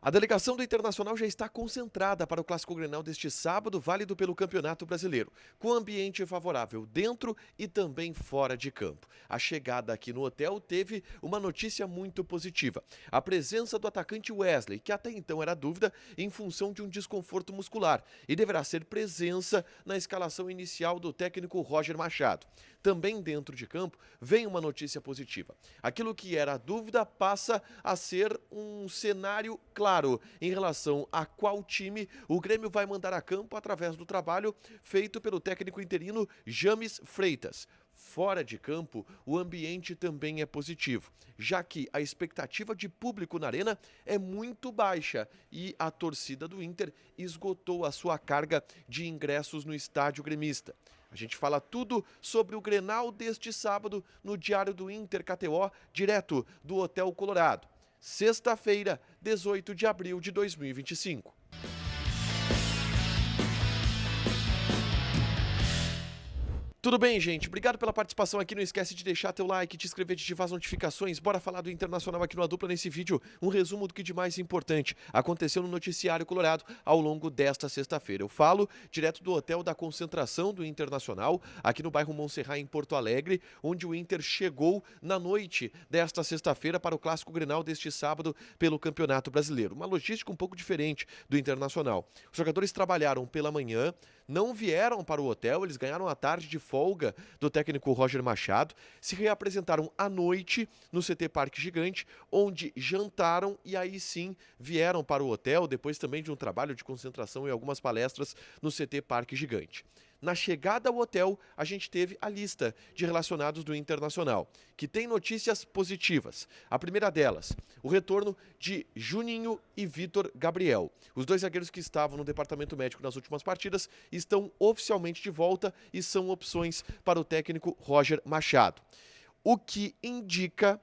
A delegação do Internacional já está concentrada para o Clássico Grenal deste sábado, válido pelo Campeonato Brasileiro, com ambiente favorável dentro e também fora de campo. A chegada aqui no hotel teve uma notícia muito positiva: a presença do atacante Wesley, que até então era dúvida em função de um desconforto muscular, e deverá ser presença na escalação inicial do técnico Roger Machado. Também dentro de campo vem uma notícia positiva. Aquilo que era dúvida passa a ser um cenário claro em relação a qual time o Grêmio vai mandar a campo através do trabalho feito pelo técnico interino James Freitas. Fora de campo, o ambiente também é positivo, já que a expectativa de público na arena é muito baixa e a torcida do Inter esgotou a sua carga de ingressos no estádio gremista. A gente fala tudo sobre o Grenal deste sábado no Diário do Inter KTO, direto do Hotel Colorado. Sexta-feira, 18 de abril de 2025. Tudo bem, gente? Obrigado pela participação aqui. Não esquece de deixar teu like, te inscrever, de ativar as notificações. Bora falar do Internacional aqui no A Dupla nesse vídeo. Um resumo do que de mais importante aconteceu no Noticiário Colorado ao longo desta sexta-feira. Eu falo direto do hotel da concentração do Internacional, aqui no bairro Montserrat, em Porto Alegre, onde o Inter chegou na noite desta sexta-feira para o Clássico Grenal deste sábado pelo Campeonato Brasileiro. Uma logística um pouco diferente do Internacional. Os jogadores trabalharam pela manhã, não vieram para o hotel, eles ganharam a tarde de folga do técnico Roger Machado, se reapresentaram à noite no CT Parque Gigante, onde jantaram e aí sim vieram para o hotel, depois também de um trabalho de concentração e algumas palestras no CT Parque Gigante. Na chegada ao hotel, a gente teve a lista de relacionados do Internacional, que tem notícias positivas. A primeira delas, o retorno de Juninho e Vitor Gabriel. Os dois zagueiros que estavam no departamento médico nas últimas partidas estão oficialmente de volta e são opções para o técnico Roger Machado. O que indica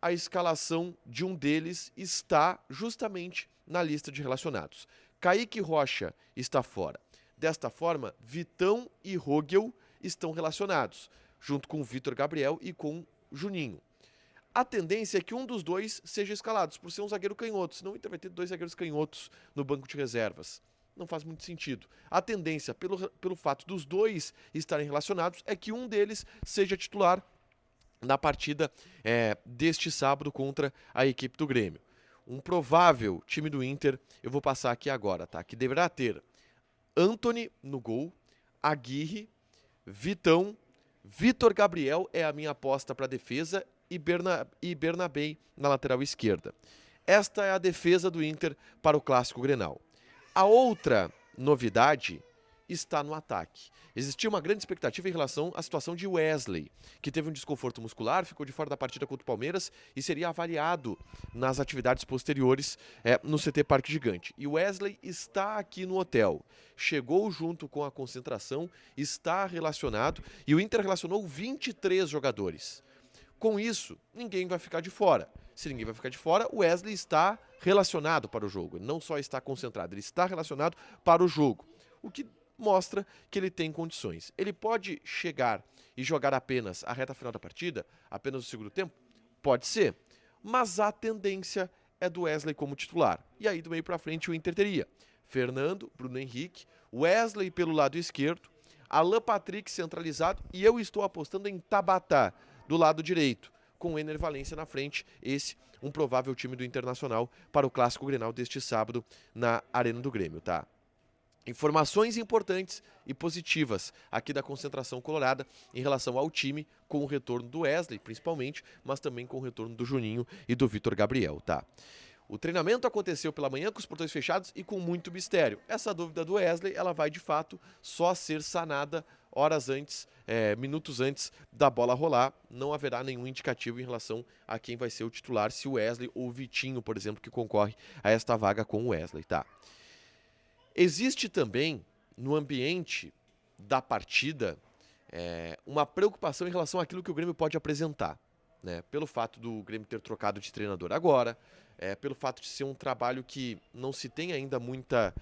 a escalação de um deles está justamente na lista de relacionados. Kaique Rocha está fora. Desta forma, Vitão e Rogel estão relacionados, junto com Vitor Gabriel e com Juninho. A tendência é que um dos dois seja escalado, por ser um zagueiro canhoto, senão o Inter vai ter dois zagueiros canhotos no banco de reservas. Não faz muito sentido. A tendência, pelo fato dos dois estarem relacionados, é que um deles seja titular na partida deste sábado contra a equipe do Grêmio. Um provável time do Inter, eu vou passar aqui agora, tá? Que deverá ter Antony no gol, Aguirre, Vitão, Vitor Gabriel é a minha aposta para a defesa e Bernabei na lateral esquerda. Esta é a defesa do Inter para o Clássico Grenal. A outra novidade está no ataque. Existia uma grande expectativa em relação à situação de Wesley, que teve um desconforto muscular, ficou de fora da partida contra o Palmeiras e seria avaliado nas atividades posteriores no CT Parque Gigante. E Wesley está aqui no hotel, chegou junto com a concentração, está relacionado e o Inter relacionou 23 jogadores. Com isso, ninguém vai ficar de fora. Se ninguém vai ficar de fora, o Wesley está relacionado para o jogo. Ele não só está concentrado, ele está relacionado para o jogo. O que mostra que ele tem condições. Ele pode chegar e jogar apenas a reta final da partida, apenas o segundo tempo? Pode ser. Mas a tendência é do Wesley como titular. E aí do meio para frente o Inter teria Fernando, Bruno Henrique, Wesley pelo lado esquerdo, Alan Patrick centralizado e eu estou apostando em Tabata do lado direito, com o Ener Valencia na frente. Esse um provável time do Internacional para o Clássico Grenal deste sábado na Arena do Grêmio, tá? Informações importantes e positivas aqui da concentração colorada em relação ao time, com o retorno do Wesley, principalmente, mas também com o retorno do Juninho e do Vitor Gabriel, tá? O treinamento aconteceu pela manhã com os portões fechados e com muito mistério. Essa dúvida do Wesley, ela vai de fato só ser sanada horas antes, minutos antes da bola rolar. Não haverá nenhum indicativo em relação a quem vai ser o titular, se o Wesley ou o Vitinho, por exemplo, que concorre a esta vaga com o Wesley, tá? Existe também, no ambiente da partida, uma preocupação em relação àquilo que o Grêmio pode apresentar, né? Pelo fato do Grêmio ter trocado de treinador agora, pelo fato de ser um trabalho que não se tem ainda muita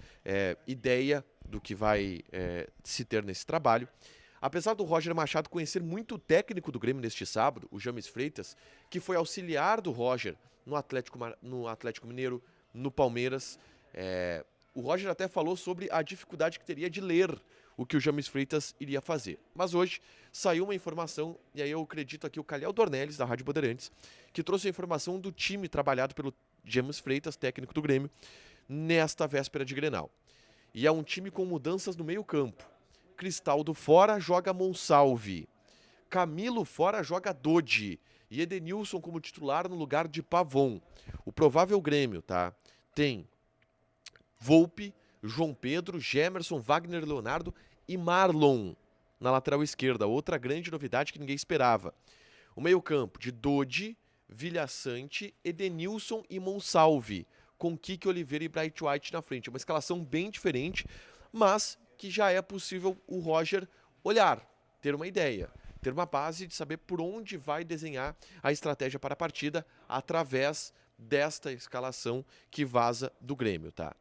ideia do que vai se ter nesse trabalho. Apesar do Roger Machado conhecer muito o técnico do Grêmio neste sábado, o James Freitas, que foi auxiliar do Roger no Atlético Mineiro, no Palmeiras. O Roger até falou sobre a dificuldade que teria de ler o que o James Freitas iria fazer. Mas hoje saiu uma informação, e aí eu acredito aqui o Calhau Dornelles, da Rádio Bandeirantes, que trouxe a informação do time trabalhado pelo James Freitas, técnico do Grêmio, nesta véspera de Grenal. E é um time com mudanças no meio-campo. Cristaldo fora, joga Monsalve. Camilo fora, joga Dodi. E Edenilson como titular no lugar de Pavon. O provável Grêmio, tá? Tem Volpe, João Pedro, Gemerson, Wagner Leonardo e Marlon na lateral esquerda. Outra grande novidade que ninguém esperava. O meio-campo de Dodi, Vilhaçante, Edenilson e Monsalve, com Kike Oliveira e Bright White na frente. Uma escalação bem diferente, mas que já é possível o Roger olhar, ter uma ideia, ter uma base de saber por onde vai desenhar a estratégia para a partida através desta escalação que vaza do Grêmio, tá?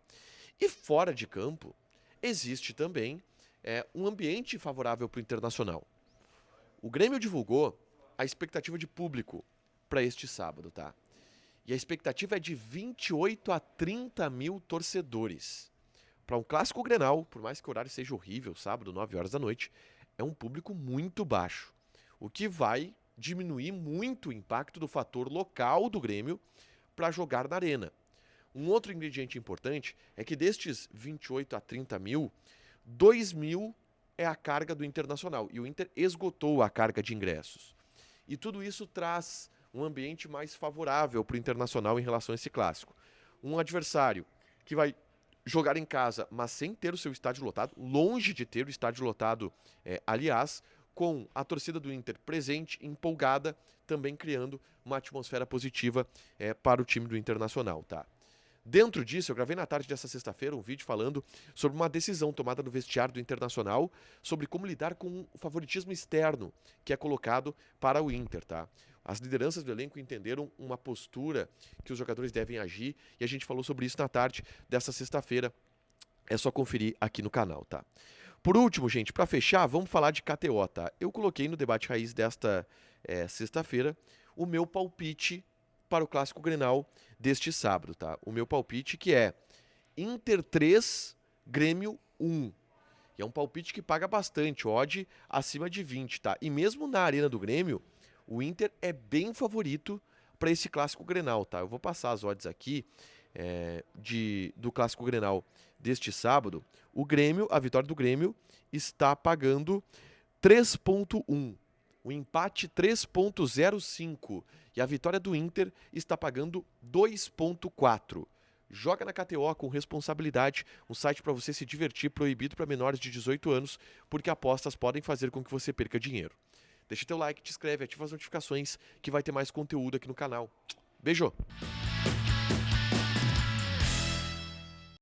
E fora de campo, existe também um ambiente favorável para o Internacional. O Grêmio divulgou a expectativa de público para este sábado, tá? E a expectativa é de 28 a 30 mil torcedores. Para um clássico Grenal, por mais que o horário seja horrível, sábado, 9 horas da noite, é um público muito baixo. O que vai diminuir muito o impacto do fator local do Grêmio para jogar na arena. Um outro ingrediente importante é que destes 28 a 30 mil, 2 mil é a carga do Internacional. E o Inter esgotou a carga de ingressos. E tudo isso traz um ambiente mais favorável para o Internacional em relação a esse clássico. Um adversário que vai jogar em casa, mas sem ter o seu estádio lotado, longe de ter o estádio lotado, aliás, com a torcida do Inter presente, empolgada, também criando uma atmosfera positiva para o time do Internacional, tá? Dentro disso, eu gravei na tarde dessa sexta-feira um vídeo falando sobre uma decisão tomada no vestiário do Internacional sobre como lidar com o favoritismo externo que é colocado para o Inter, tá? As lideranças do elenco entenderam uma postura que os jogadores devem agir e a gente falou sobre isso na tarde dessa sexta-feira. É só conferir aqui no canal, tá? Por último, gente, para fechar, vamos falar de KTO, tá? Eu coloquei no Debate Raiz desta sexta-feira o meu palpite para o Clássico Grenal deste sábado, tá? O meu palpite que é Inter 3, Grêmio 1. E é um palpite que paga bastante, odd acima de 20, tá? E mesmo na arena do Grêmio, o Inter é bem favorito para esse Clássico Grenal, tá? Eu vou passar as odds aqui do Clássico Grenal deste sábado. O Grêmio, a vitória do Grêmio está pagando 3.1. O empate 3.05 e a vitória do Inter está pagando 2.4. Joga na KTO com responsabilidade, um site para você se divertir, proibido para menores de 18 anos, porque apostas podem fazer com que você perca dinheiro. Deixa teu like, te inscreve, ativa as notificações que vai ter mais conteúdo aqui no canal. Beijo!